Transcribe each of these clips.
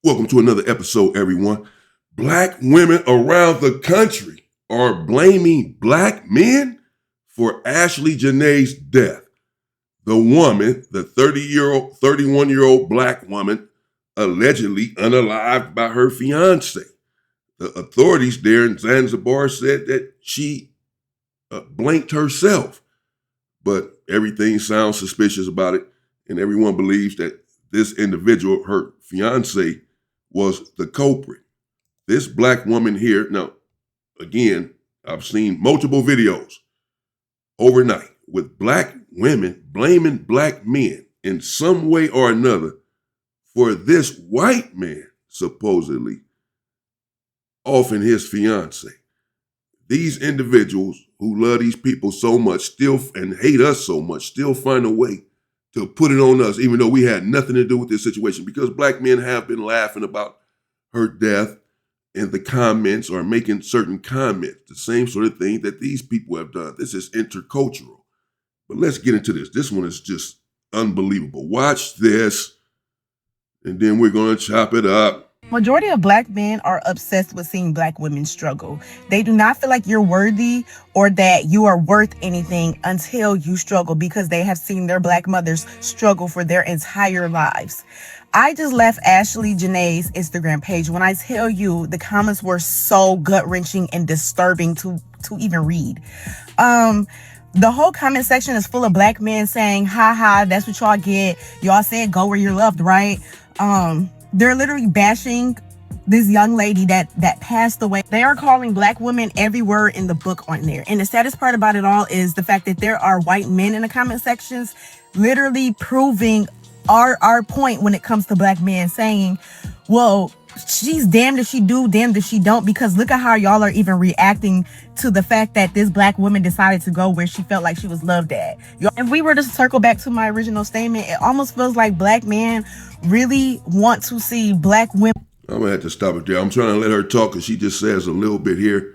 Welcome to another episode, everyone. Black women around the country are blaming black men for Ashley Janae's death. The woman, the 31-year-old black woman, allegedly unalived by her fiance. The authorities there in Zanzibar said that she blanked herself, but everything sounds suspicious about it, and everyone believes that this individual, her fiance, was the culprit. This black woman here, now, again, I've seen multiple videos overnight with black women blaming black men in some way or another for this white man supposedly offing his fiance. These individuals who love these people so much still and hate us so much still find a way to put it on us, even though we had nothing to do with this situation, because black men have been laughing about her death in the comments or making certain comments, the same sort of thing that these people have done. This is intercultural. But let's get into this. This one is just unbelievable. Watch this, and then we're going to chop it up. Majority of black men are obsessed with seeing black women struggle. They do not feel like you're worthy or that you are worth anything until you struggle, because they have seen their black mothers struggle for their entire lives. I just left Ashley Janae's Instagram page. When I tell you, the comments were so gut-wrenching and disturbing to even read. The whole comment section is full of black men saying, ha ha, that's what y'all get. Y'all said go where you're loved, right? They're literally bashing this young lady that passed away. They are calling black women every word in the book on there. And the saddest part about it all is the fact that there are white men in the comment sections literally proving our point when it comes to black men, saying, well, she's damned if she do, damned if she don't, because look at how y'all are even reacting to the fact that this black woman decided to go where she felt like she was loved at. If we were to circle back to my original statement, it almost feels like black men really want to see black women. I'm going to have to stop it there. I'm trying to let her talk because she just says a little bit here.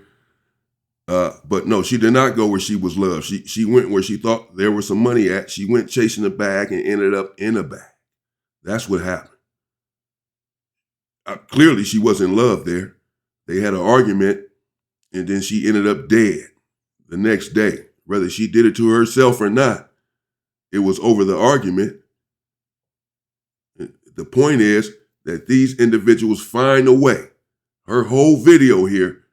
But no, she did not go where she was loved. She went where she thought there was some money at. She went chasing a bag and ended up in a bag. That's what happened. Clearly, she was in love there. They had an argument, and then she ended up dead the next day. Whether she did it to herself or not, it was over the argument. The point is that these individuals find a way. Her whole video here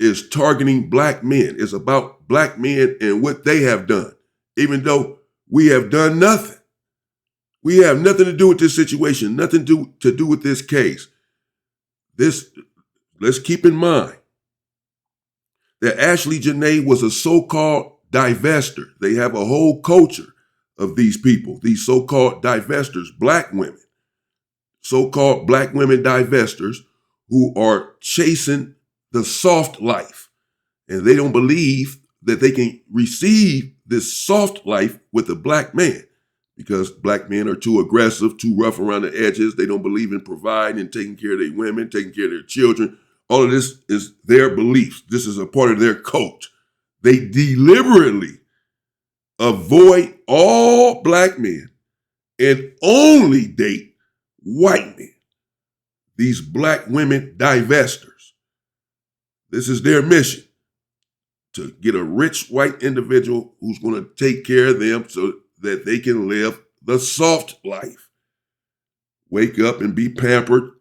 is targeting black men. It's about black men and what they have done, even though we have done nothing. We have nothing to do with this situation, nothing to do with this case. Let's keep in mind that Ashley Janae was a so-called divester. They have a whole culture of these people, these so-called divestors, black women, so-called black women divestors who are chasing the soft life. And they don't believe that they can receive this soft life with a black man, because black men are too aggressive, too rough around the edges. They don't believe in providing and taking care of their women, taking care of their children. All of this is their beliefs. This is a part of their cult. They deliberately avoid all black men and only date white men. These black women divestors. This is their mission, to get a rich white individual who's going to take care of them so that they can live the soft life. Wake up and be pampered,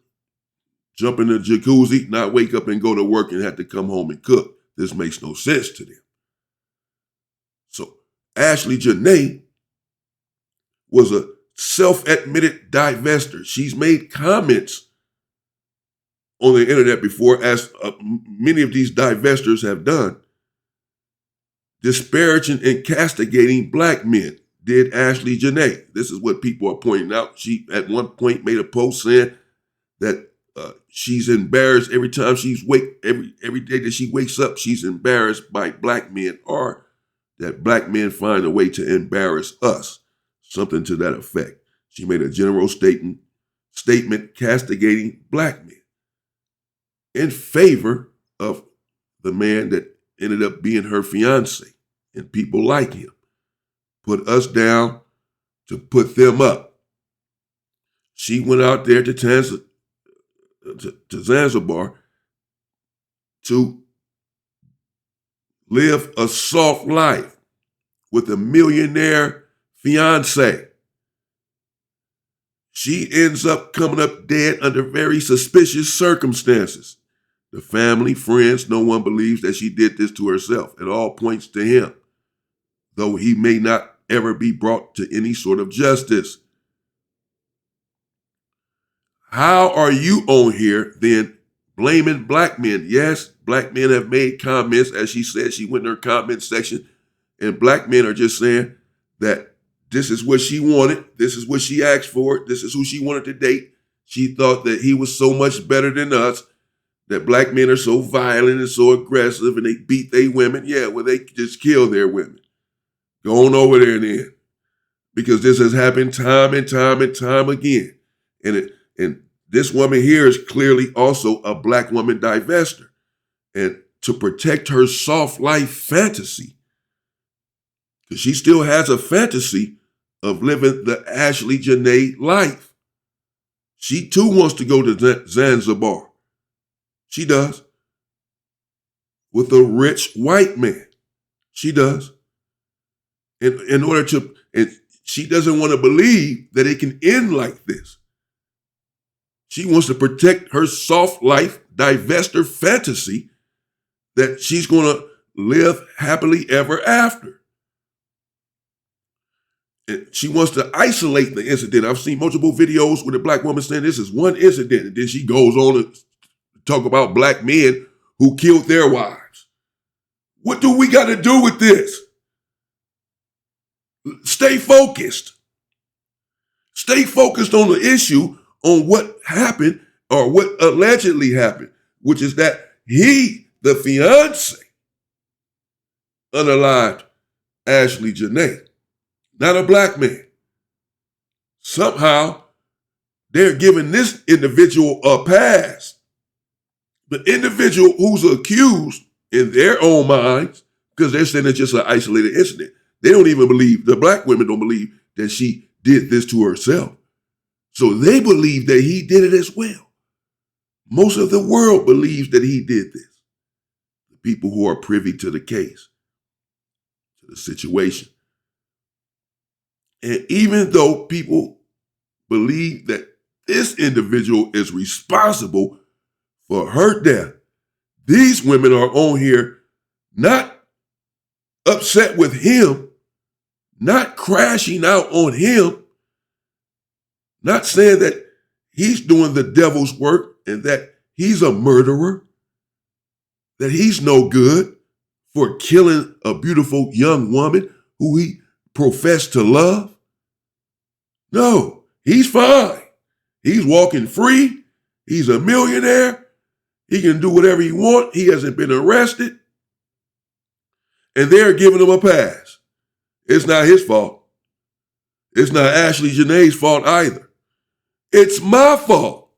jump in the jacuzzi, not wake up and go to work and have to come home and cook. This makes no sense to them. So Ashley Janae was a self-admitted divester. She's made comments on the internet before, as many of these divestors have done, disparaging and castigating black men. Did Ashley Janae. This is what people are pointing out. She at one point made a post saying that she's embarrassed every time every day that she wakes up, she's embarrassed by black men, or that black men find a way to embarrass us. Something to that effect. She made a general statement castigating black men in favor of the man that ended up being her fiance and people like him. Put us down to put them up. She went out there to to Zanzibar to live a soft life with a millionaire fiance. She ends up coming up dead under very suspicious circumstances. The family, friends, no one believes that she did this to herself. It all points to him, though he may not ever be brought to any sort of justice. How are you on here then blaming black men? Yes, black men have made comments. As she said, she went in her comment section, and black men are just saying that this is what she wanted. This is what she asked for. This is who she wanted to date. She thought that he was so much better than us, that black men are so violent and so aggressive and they beat their women. Yeah, well, they just kill their women. Go on over there then. Because this has happened time and time and time again. And this woman here is clearly also a black woman divester. And to protect her soft life fantasy, because she still has a fantasy of living the Ashley Janae life. She too wants to go to Zanzibar. She does. With a rich white man. She does. In order to, and she doesn't want to believe that it can end like this. She wants to protect her soft life divester fantasy that she's going to live happily ever after. And she wants to isolate the incident. I've seen multiple videos with a black woman saying this is one incident. And then she goes on to talk about black men who killed their wives. What do we got to do with this? Stay focused. Stay focused on the issue, on what happened or what allegedly happened, which is that he, the fiance, unalived Ashley Janae. Not a black man. Somehow, they're giving this individual a pass. The individual who's accused in their own minds, because they're saying it's just an isolated incident. They don't even believe, the black women don't believe that she did this to herself. So they believe that he did it as well. Most of the world believes that he did this. The people who are privy to the case, to the situation. And even though people believe that this individual is responsible for her death, these women are on here not upset with him, not crashing out on him, not saying that he's doing the devil's work and that he's a murderer, that he's no good for killing a beautiful young woman who he professed to love. No, he's fine. He's walking free. He's a millionaire. He can do whatever he wants. He hasn't been arrested. And they're giving him a pass. It's not his fault. It's not Ashley Janae's fault either. It's my fault.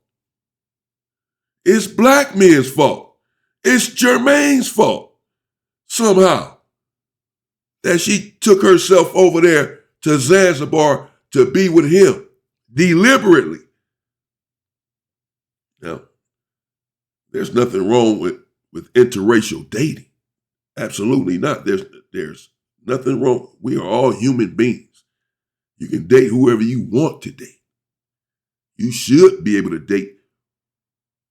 It's black men's fault. It's Jermaine's fault. Somehow. That she took herself over there to Zanzibar to be with him deliberately. Now, there's nothing wrong with interracial dating. Absolutely not. There's nothing wrong. We are all human beings. You can date whoever you want to date. You should be able to date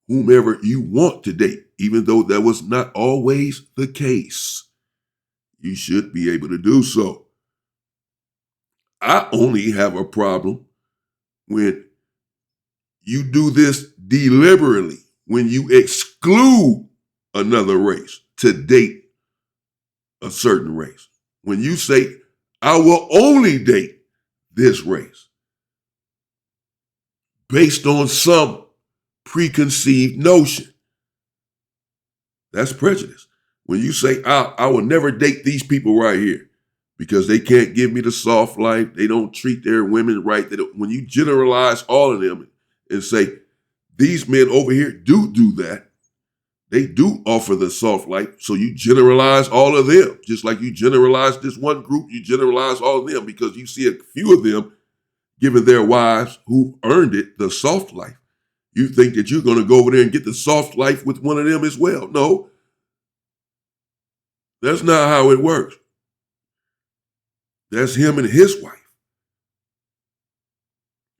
whomever you want to date, even though that was not always the case. You should be able to do so. I only have a problem when you do this deliberately, when you exclude another race to date a certain race. When you say, I will only date this race based on some preconceived notion. That's prejudice. When you say, I will never date these people right here because they can't give me the soft life, they don't treat their women right. When you generalize all of them and say, these men over here do that, they do offer the soft life, so you generalize all of them. Just like you generalize this one group, you generalize all of them because you see a few of them giving their wives who earned it the soft life. You think that you're going to go over there and get the soft life with one of them as well. No, that's not how it works. That's him and his wife.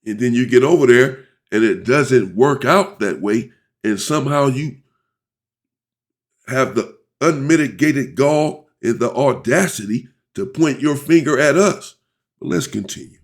And then you get over there and it doesn't work out that way. And somehow you have the unmitigated gall and the audacity to point your finger at us. But let's continue.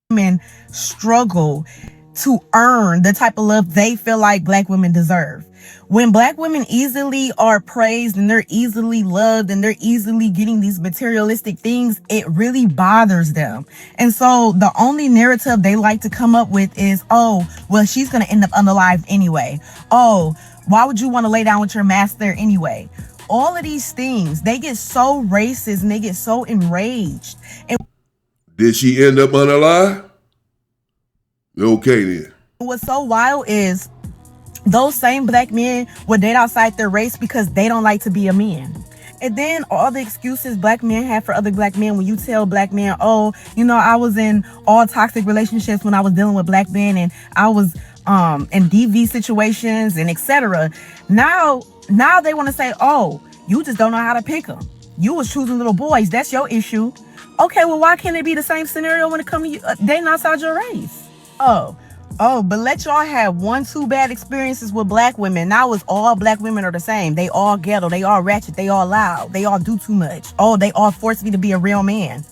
Women struggle to earn the type of love they feel like Black women deserve. When Black women easily are praised and they're easily loved and they're easily getting these materialistic things, it really bothers them. And so the only narrative they like to come up with is, oh, well, she's going to end up unalive anyway. Oh, why would you want to lay down with your master anyway? All of these things, they get so racist and they get so enraged. And did she end up unalive? Okay, then. what's so wild is those same Black men would date outside their race because they don't like to be a man. And then all the excuses Black men have for other Black men, when you tell Black men, oh, you know, I was in all toxic relationships when I was dealing with Black men, and I was in DV situations and etc. Now they want to say, oh, you just don't know how to pick them. You was choosing little boys. That's your issue. Okay, well, why can't it be the same scenario when it comes to you dating outside your race? Oh, but let y'all have 1-2 bad experiences with Black women. Now it's all Black women are the same. They all ghetto. They all ratchet. They all loud. They all do too much. Oh, they all force me to be a real man.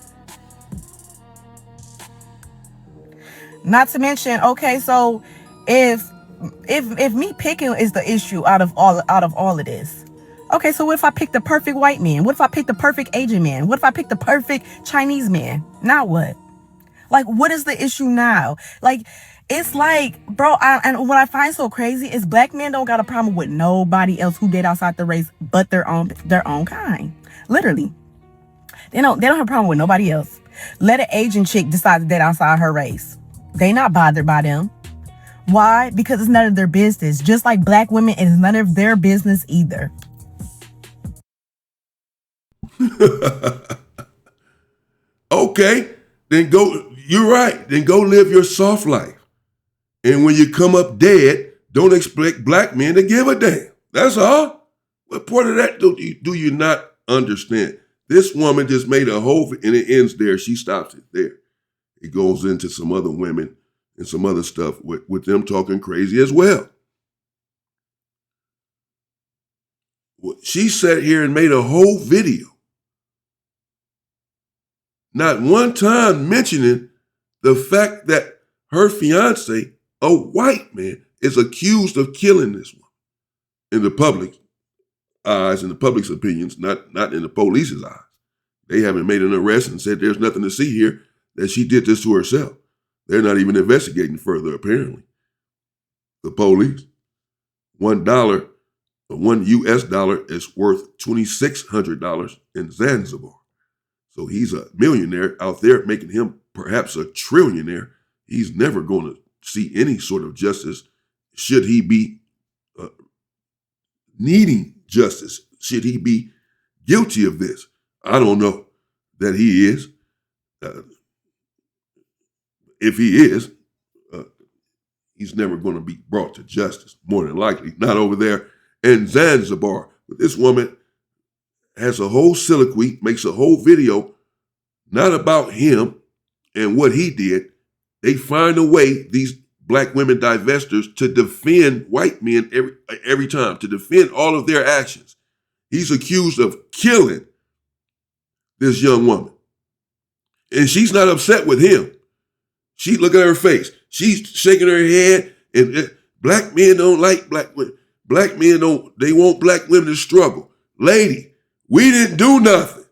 Not to mention, okay, so if me picking is the issue out of all of this, okay, so what if I pick the perfect white man? What if I pick the perfect Asian man? What if I pick the perfect Chinese man? Now what? Like, what is the issue now? Like, it's like, bro, and what I find so crazy is Black men don't got a problem with nobody else who date outside the race but their own kind. Literally. They don't have a problem with nobody else. Let an Asian chick decide to date outside her race. They not bothered by them. Why? Because it's none of their business. Just like Black women, it is none of their business either. Okay, then go, you're right, then go live your soft life. And when you come up dead, don't expect Black men to give a damn. That's all. What part of that do you not understand? This woman just made a whole, and it ends there. She stops it there. It goes into some other women and some other stuff with them talking crazy as well. She sat here and made a whole video, not one time mentioning the fact that her fiance, a white man, is accused of killing this woman in the public eyes, in the public's opinions, not in the police's eyes. They haven't made an arrest and said there's nothing to see here, that she did this to herself. They're not even investigating further, apparently. The police. $1 is worth $2,600 in Zanzibar. So he's a millionaire out there, making him perhaps a trillionaire. He's never going to see any sort of justice. Should he be needing justice? Should he be guilty of this? I don't know that he is. If he is, he's never going to be brought to justice, more than likely. Not over there in Zanzibar. But this woman has a whole soliloquy, makes a whole video, not about him and what he did. They find a way, these Black women divestors, to defend white men every time, to defend all of their actions. He's accused of killing this young woman. And she's not upset with him. She, look at her face. She's shaking her head, and Black men don't like Black women. Black men they want Black women to struggle. Lady, we didn't do nothing.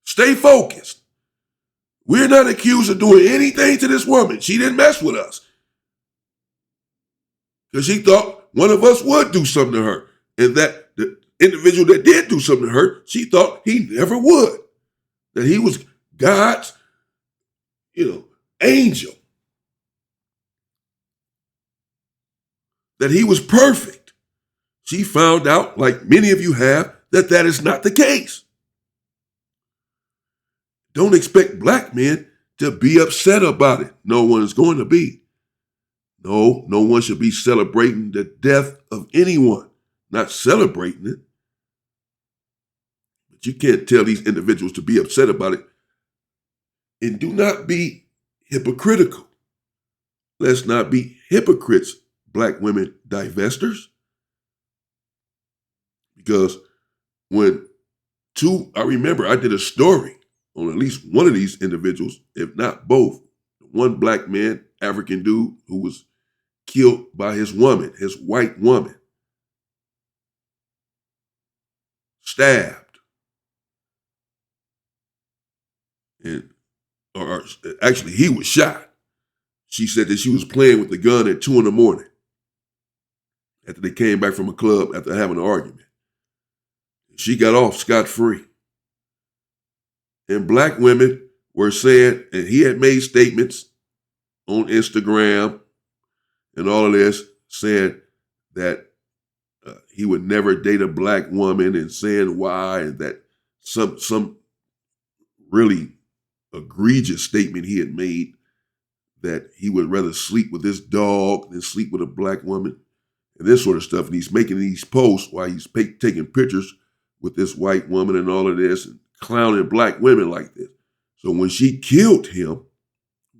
Stay focused. We're not accused of doing anything to this woman. She didn't mess with us. Because she thought one of us would do something to her. And that the individual that did do something to her, she thought he never would. That he was God's, angel. That he was perfect. She found out, like many of you have, that is not the case. Don't expect Black men to be upset about it. No one is going to be. No, no one should be celebrating the death of anyone, not celebrating it. But you can't tell these individuals to be upset about it. And do not be hypocritical. Let's not be hypocrites, black women divestors. Because I remember I did a story on at least one of these individuals, if not both. One black man, African dude, who was killed by his woman, his white woman, stabbed. Or actually, he was shot. She said that she was playing with the gun at 2 a.m. after they came back from a club after having an argument. She got off scot-free. And black women were saying, and he had made statements on Instagram and all of this, saying that he would never date a black woman and saying why, and that some really egregious statement he had made that he would rather sleep with this dog than sleep with a black woman and this sort of stuff. And he's making these posts while he's taking pictures with this white woman and all of this and clowning black women like this. So when she killed him,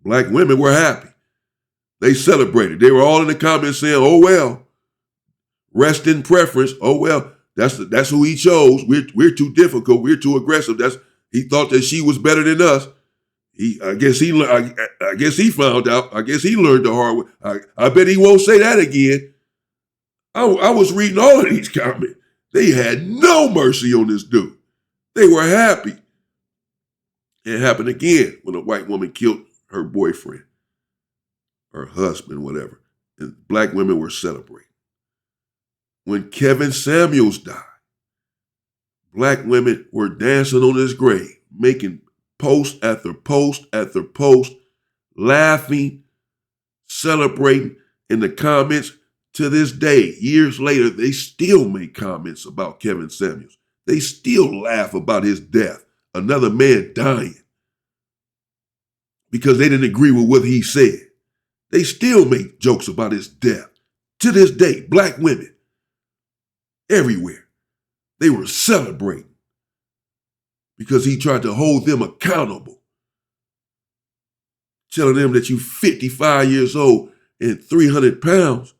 black women were happy. They celebrated. They were all in the comments saying, oh, well, rest in preference. Oh, well, that's who he chose. We're too difficult. We're too aggressive. He thought that she was better than us. I guess he found out. I guess he learned the hard way. I bet he won't say that again. I was reading all of these comments. They had no mercy on this dude. They were happy. It happened again when a white woman killed her boyfriend, her husband, whatever. And black women were celebrating. When Kevin Samuels died, black women were dancing on his grave, making post after post after post, laughing, celebrating. In the comments to this day, years later, they still make comments about Kevin Samuels. They still laugh about his death, another man dying, because they didn't agree with what he said. They still make jokes about his death. To this day, black women everywhere, they were celebrating because he tried to hold them accountable, telling them that you 55 years old and 300 pounds,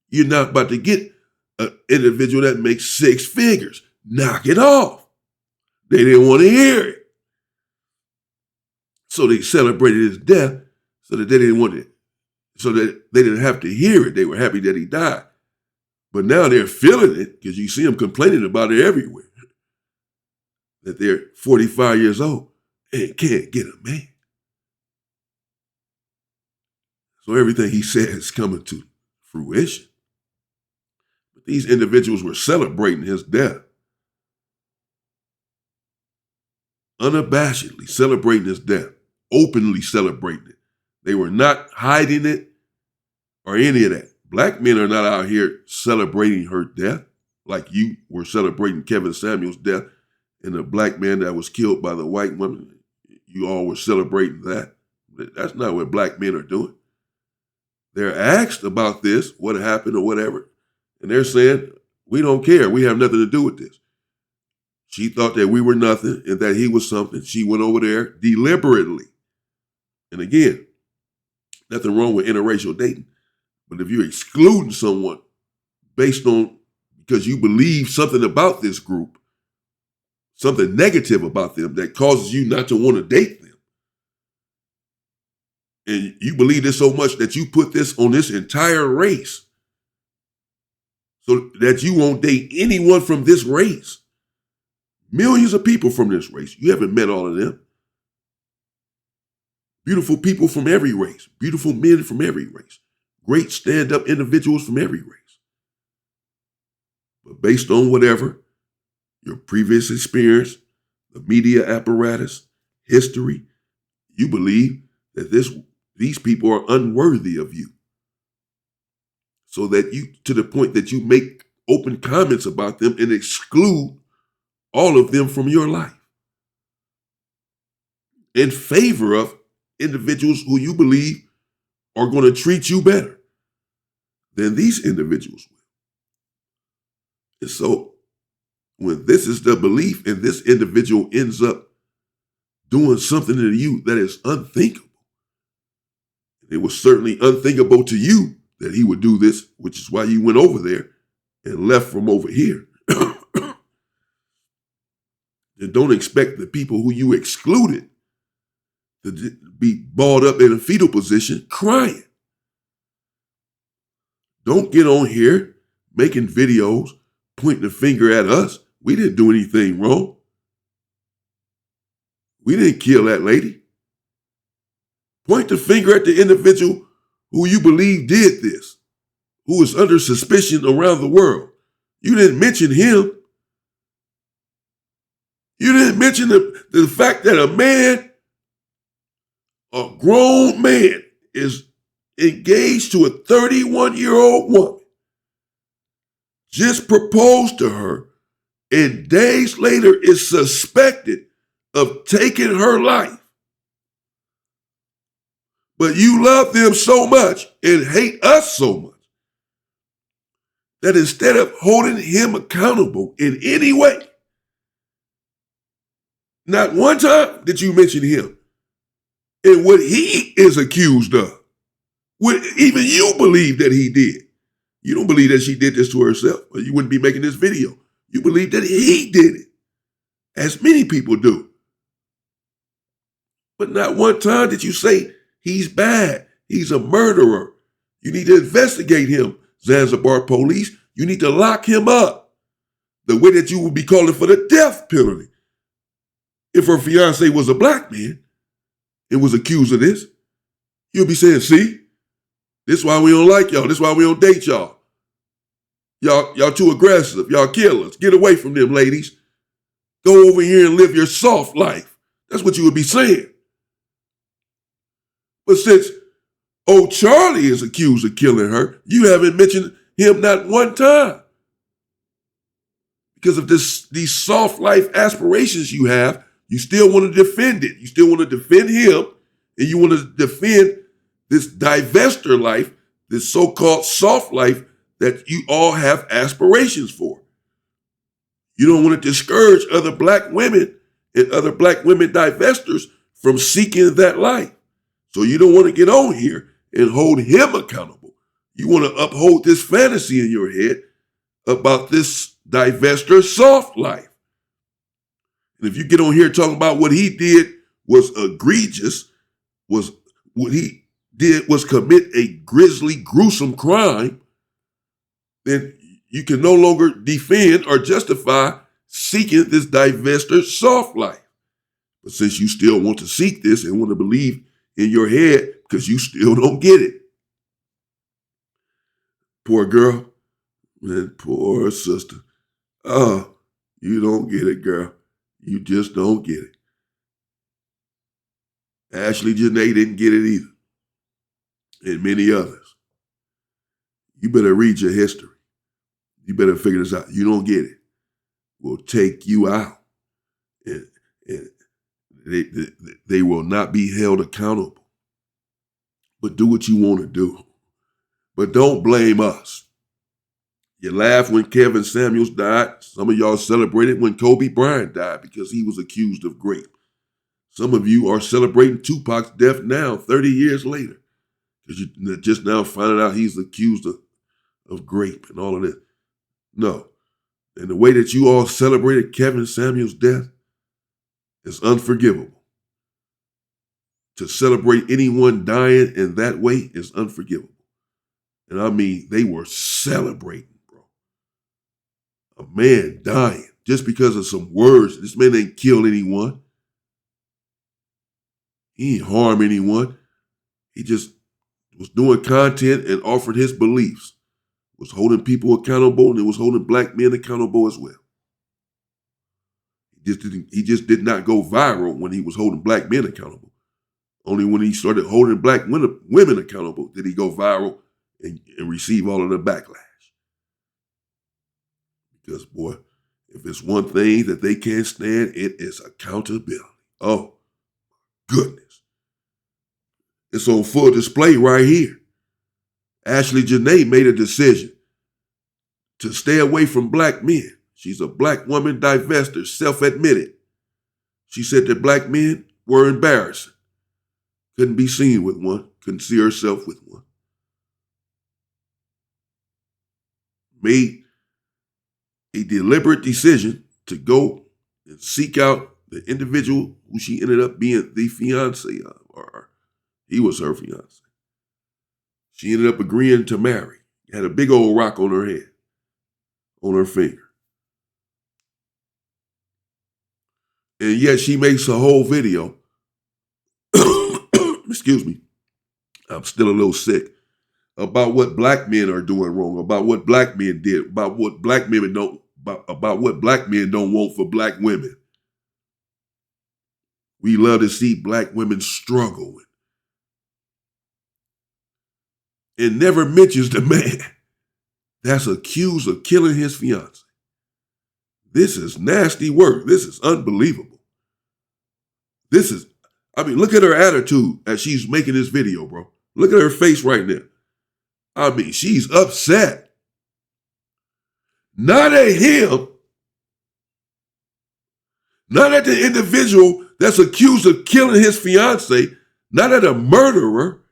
you're not about to get an individual that makes 6 figures. Knock it off. They didn't want to hear it. So they celebrated his death so that they didn't have to hear it. They were happy that he died. But now they're feeling it because you see them complaining about it everywhere. That they're 45 years old and can't get a man. So everything he said is coming to fruition. But these individuals were celebrating his death. Unabashedly celebrating his death. Openly celebrating it. They were not hiding it or any of that. Black men are not out here celebrating her death like you were celebrating Kevin Samuels' death and the black man that was killed by the white woman. You all were celebrating that. That's not what black men are doing. They're asked about this, what happened or whatever, and they're saying, we don't care. We have nothing to do with this. She thought that we were nothing and that he was something. She went over there deliberately. And again, nothing wrong with interracial dating. But if you're excluding someone based on, because you believe something about this group, something negative about them that causes you not to want to date them, and you believe this so much that you put this on this entire race so that you won't date anyone from this race, millions of people from this race, you haven't met all of them. Beautiful people from every race, beautiful men from every race, great stand-up individuals from every race. But based on whatever, your previous experience, the media apparatus, history, you believe that these people are unworthy of you. So that you, to the point that you make open comments about them and exclude all of them from your life in favor of individuals who you believe are going to treat you better than these individuals will. And so when this is the belief and this individual ends up doing something to you that is unthinkable, it was certainly unthinkable to you that he would do this, which is why you went over there and left from over here. And don't expect the people who you excluded to be balled up in a fetal position crying. Don't get on here making videos, pointing the finger at us. We didn't do anything wrong. We didn't kill that lady. Point the finger at the individual who you believe did this, who is under suspicion around the world. You didn't mention him. You didn't mention the fact that a grown man, is engaged to a 31-year-old woman, just proposed to her, and days later is suspected of taking her life. But you love them so much and hate us so much that instead of holding him accountable in any way, not one time did you mention him and what he is accused of. What even you believe that he did. You don't believe that she did this to herself, or you wouldn't be making this video. You believe that he did it, as many people do. But not one time did you say he's bad, he's a murderer. You need to investigate him, Zanzibar police. You need to lock him up the way that you would be calling for the death penalty if her fiance was a black man and was accused of this. You'll be saying, see, this is why we don't like y'all. This is why we don't date y'all. Y'all too aggressive. Y'all killers. Get away from them, ladies. Go over here and live your soft life. That's what you would be saying. But since old Charlie is accused of killing her, you haven't mentioned him not one time. Because of these soft life aspirations you have, you still want to defend it. You still want to defend him, and you want to defend this divester life, this so-called soft life that you all have aspirations for. You don't want to discourage other black women and other black women divestors from seeking that life. So you don't want to get on here and hold him accountable. You want to uphold this fantasy in your head about this divester soft life. And if you get on here talking about what he did was egregious, was what he did was commit a grisly, gruesome crime, then you can no longer defend or justify seeking this divester soft life. But since you still want to seek this and want to believe in your head, because you still don't get it. Poor girl, man, poor sister. Oh, you don't get it, girl. You just don't get it. Ashley Janae didn't get it either. And many others. You better read your history. You better figure this out. You don't get it. We'll take you out. And they will not be held accountable. But do what you want to do. But don't blame us. You laughed when Kevin Samuels died. Some of y'all celebrated when Kobe Bryant died because he was accused of rape. Some of you are celebrating Tupac's death now, 30 years later, because you just now finding out he's accused of rape and all of this. No. And the way that you all celebrated Kevin Samuels' death is unforgivable. To celebrate anyone dying in that way is unforgivable. And I mean, they were celebrating. A man dying just because of some words. This man ain't killed anyone. He ain't harmed anyone. He just was doing content and offered his beliefs. Was holding people accountable, and it was holding black men accountable as well. He just did not go viral when he was holding black men accountable. Only when he started holding black women accountable did he go viral and receive all of the backlash. Because, boy, if it's one thing that they can't stand, it is accountability. Oh, goodness. It's on full display right here. Ashley Janae made a decision to stay away from black men. She's a black woman divester, self-admitted. She said that black men were embarrassing. Couldn't be seen with one, couldn't see herself with one. Made a deliberate decision to go and seek out the individual who she ended up being the fiance of, or he was her fiance. She ended up agreeing to marry. Had a big old rock on her head, on her finger. And yet she makes a whole video. Excuse me. I'm still a little sick. About what black men are doing wrong, about what black men did, about what black men don't, about what black men don't want for black women. We love to see black women struggle. And never mentions the man that's accused of killing his fiance. This is nasty work. This is unbelievable. Look at her attitude as she's making this video, bro. Look at her face right now. She's upset. Not at him. Not at the individual that's accused of killing his fiance. Not at a murderer,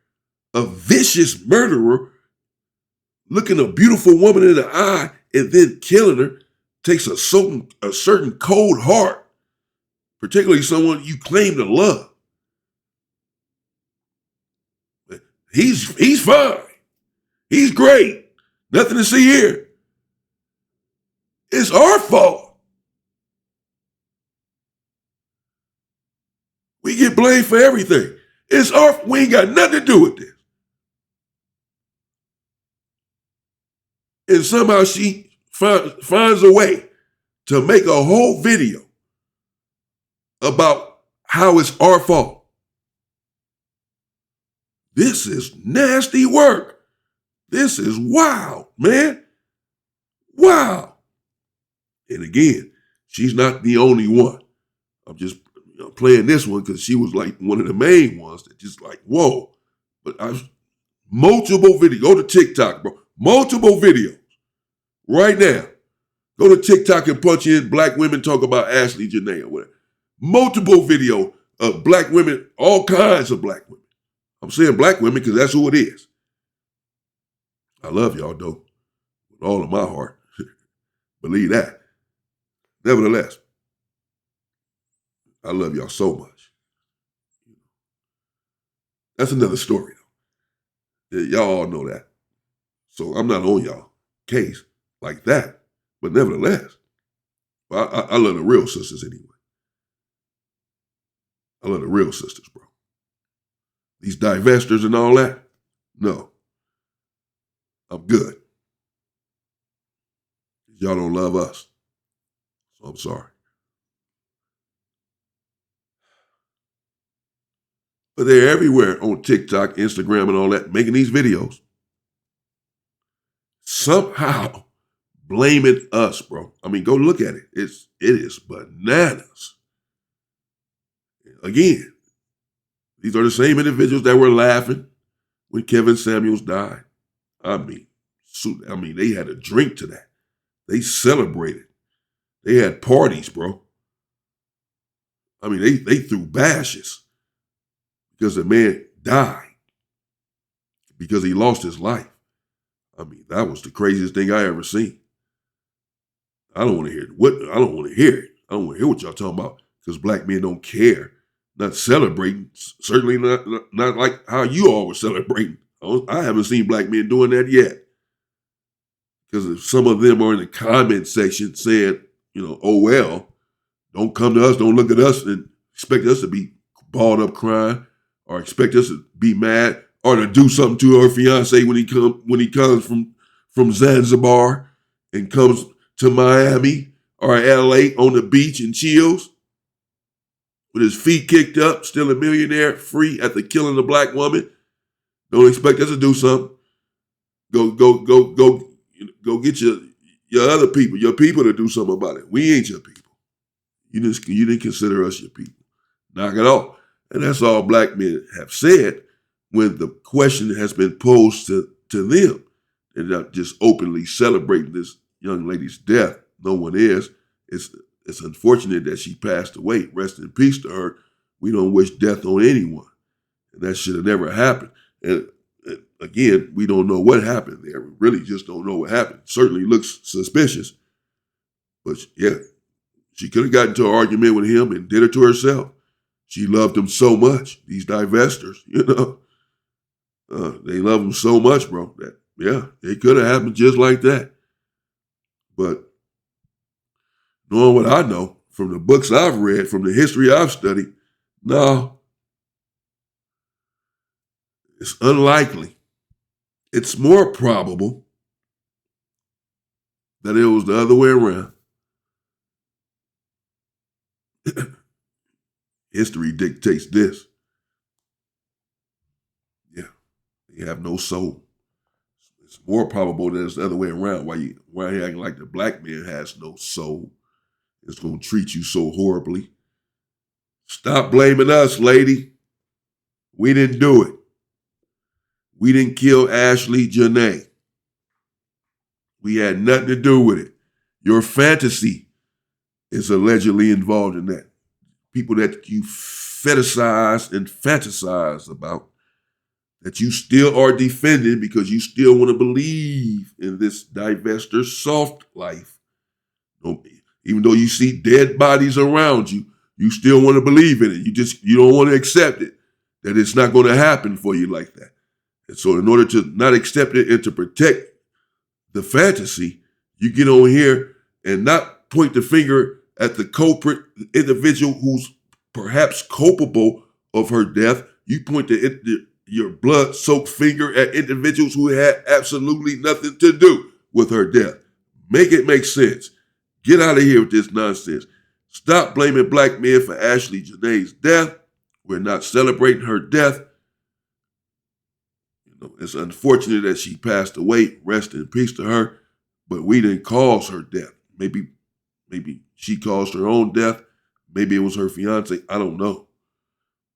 a vicious murderer, looking a beautiful woman in the eye and then killing her. Takes a certain cold heart, particularly someone you claim to love. He's fine. He's great. Nothing to see here. It's our fault. We get blamed for everything. We ain't got nothing to do with this. And somehow she finds a way to make a whole video about how it's our fault. This is nasty work. This is wild, man. Wow. And again, she's not the only one. I'm just playing this one because she was like one of the main ones that just like, whoa. But multiple videos. Go to TikTok, bro. Multiple videos. Right now. Go to TikTok and punch in black women talk about Ashley Janae or whatever. Multiple video of black women, all kinds of black women. I'm saying black women because that's who it is. I love y'all, though, with all of my heart. Believe that. Nevertheless, I love y'all so much. That's another story, though. Y'all all know that. So I'm not on y'all case like that. But nevertheless, I love the real sisters anyway. I love the real sisters, bro. These divestors and all that, no. I'm good. Y'all don't love us. So I'm sorry. But they're everywhere on TikTok, Instagram, and all that, making these videos. Somehow blaming us, bro. Go look at it. It is bananas. Again, these are the same individuals that were laughing when Kevin Samuels died. They had a drink to that. They celebrated. They had parties, bro. They threw bashes because the man died, because he lost his life. That was the craziest thing I ever seen. I don't want to hear it. I don't want to hear it. I don't want to hear what y'all talking about because black men don't care. Not celebrating. Certainly not like how you all were celebrating. I haven't seen black men doing that yet. Because some of them are in the comment section saying, oh well, don't come to us, don't look at us and expect us to be balled up crying or expect us to be mad or to do something to her fiance when he comes from Zanzibar and comes to Miami or LA on the beach and chills with his feet kicked up, still a millionaire, free after killing a black woman. Don't expect us to do something. Go get your other people, your people to do something about it. We ain't your people. You didn't consider us your people. Knock it off. And that's all black men have said. when the question has been posed to them. They're not just openly celebrating this young lady's death. No one is. It's unfortunate that she passed away. Rest in peace to her. We don't wish death on anyone. And that should have never happened. And again, we don't know what happened there. We really just don't know what happened. Certainly looks suspicious. But yeah, she could have gotten into an argument with him and did it to herself. She loved him so much, these divestors, they love him so much, bro, that, yeah, it could have happened just like that. But knowing what I know from the books I've read, from the history I've studied, no, it's unlikely. It's more probable that it was the other way around. History dictates this. Yeah, they have no soul. It's more probable that it's the other way around. Why you acting like the black man has no soul? It's going to treat you so horribly. Stop blaming us, lady. We didn't do it. We didn't kill Ashley Janae. We had nothing to do with it. Your fantasy is allegedly involved in that. People that you fetishize and fantasize about, that you still are defending because you still want to believe in this divestor soft life. Even though you see dead bodies around you, you still want to believe in it. You don't want to accept it, that it's not going to happen for you like that. And so in order to not accept it and to protect the fantasy, you get on here and not point the finger at the culprit individual who's perhaps culpable of her death. You point your blood-soaked finger at individuals who had absolutely nothing to do with her death. Make it make sense. Get out of here with this nonsense. Stop blaming black men for Ashley Janae's death. We're not celebrating her death. It's unfortunate that she passed away. Rest in peace to her. But we didn't cause her death. Maybe she caused her own death. Maybe it was her fiance. I don't know.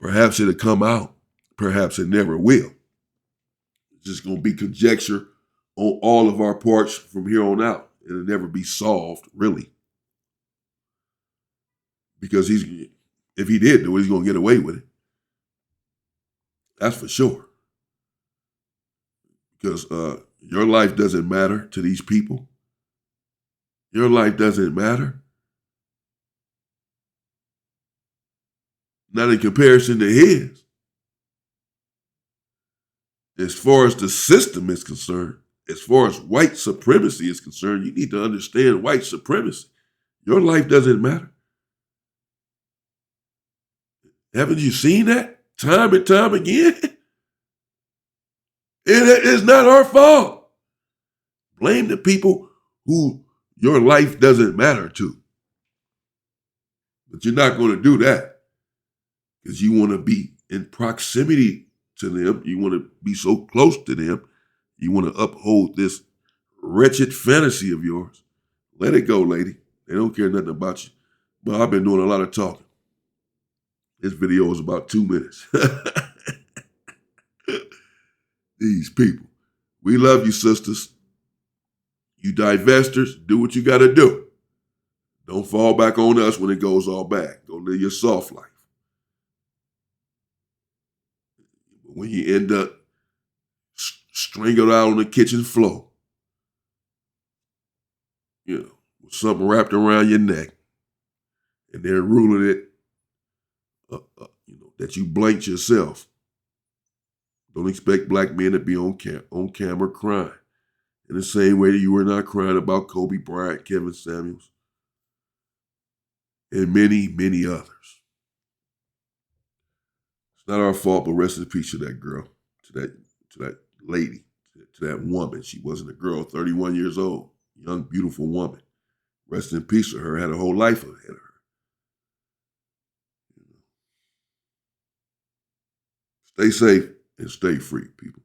Perhaps it'll come out. Perhaps it never will. It's just going to be conjecture on all of our parts from here on out. It'll never be solved, really. Because if he did do it, he's going to get away with it. That's for sure. Because your life doesn't matter to these people. Your life doesn't matter. Not in comparison to his. As far as the system is concerned, as far as white supremacy is concerned, you need to understand white supremacy. Your life doesn't matter. Haven't you seen that time and time again? It is not our fault. Blame the people who your life doesn't matter to. But you're not going to do that because you want to be in proximity to them. You want to be so close to them. You want to uphold this wretched fantasy of yours. Let it go, lady. They don't care nothing about you. But I've been doing a lot of talking. This video is about 2 minutes. These people. We love you, sisters. You divestors, do what you got to do. Don't fall back on us when it goes all bad. Go live your soft life. When you end up strangled out on the kitchen floor, with something wrapped around your neck, and they're ruling it, that you blanked yourself. Don't expect black men to be on camera crying in the same way that you were not crying about Kobe Bryant, Kevin Samuels, and many, many others. It's not our fault, but rest in peace to that girl, to that lady, to that woman. She wasn't a girl, 31 years old, young, beautiful woman. Rest in peace to her, had a whole life ahead of her. Stay safe and stay free, people.